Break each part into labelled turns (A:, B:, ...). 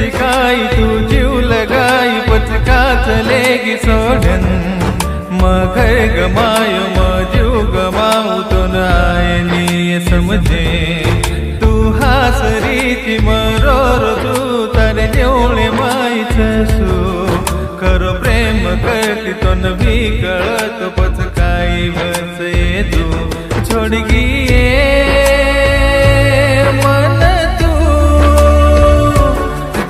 A: शिकाई तू जीव लगाई पचका चलेगी सोडन मैं घर गमायो मैं जीव गमाऊ तो न आए नी ये समझे तू हासरी थी मरो तू तारे जेवणे माई छसू खरो प्रेम करती तो न भी कळत पचकाई बसे तू छोड़ गिये मन तू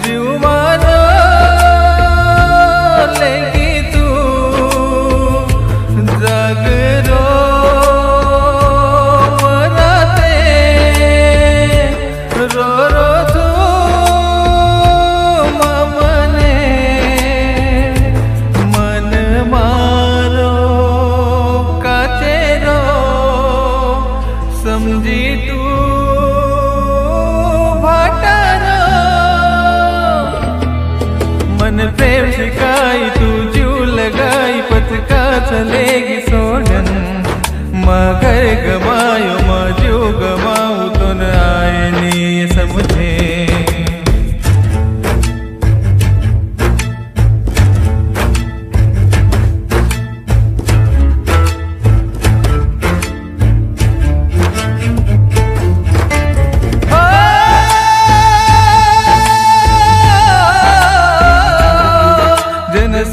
A: जीव मारो लेगी तू जागरो मराते रो रो तू ममने मन मारो काचेरो समझी तू भाटारो मन प्रेम शिकाई तू जीव लगाई पचका चलेगी सोडन माँ घर गमायो माँ जीव गमाऊ तो न आए नी ये समझे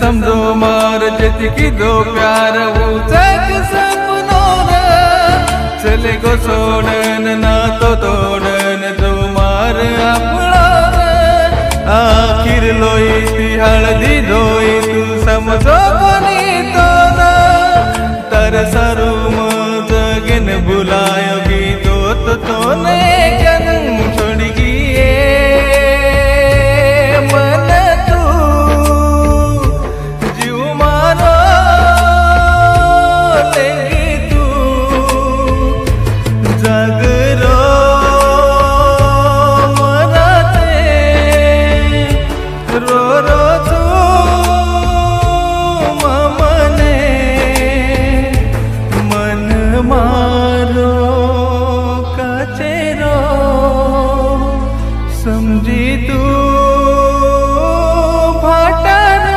A: समझो मार जति की दो प्यार वो जग सपनों चले गो सोडन ना तो तोडन तो मार अपना आखिर लोई थी हल्दी धोई तू समझो कोनी तो ना तर सरू जगन बुलायो भी तो ने जन्म छोड़ गिए मन तू जीव मारो लेगी तू जागरो मराते रो रो तू ममने मन मारो काचेरो समझी तू भाटारो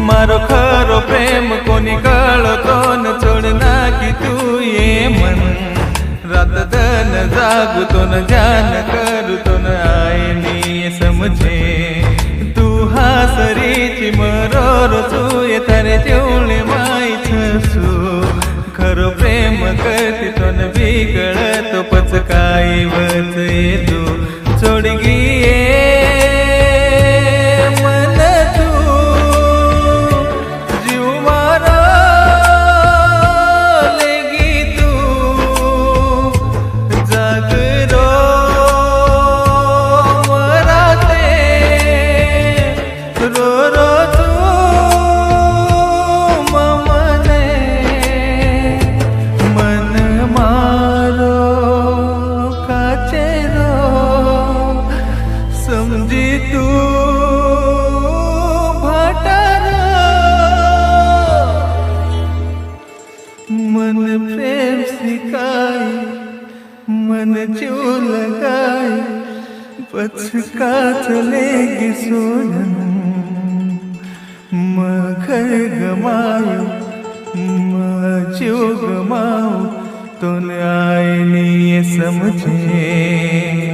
A: मारो खरो प्रेम कोनी कळो तो न छोड़ना की तू ये मन रात दिन जागू तो न जान करू तो न आए नी ये समझे तू हासरी थी मरो तू ये तारे जेवणे माई छसू खरो प्रेम करती तो न बिगड़ तो पचकाई बचे तू छोड़ गिये मन तू रो रो तू ममने मन मारो काचेरो समझी तू भाटारो मन प्रेम सिखाई मन जीव लगाई पचका चलेगी सोडन मैं घर गमायो मैं जीव गमाऊं तो न आए नी ये समझे।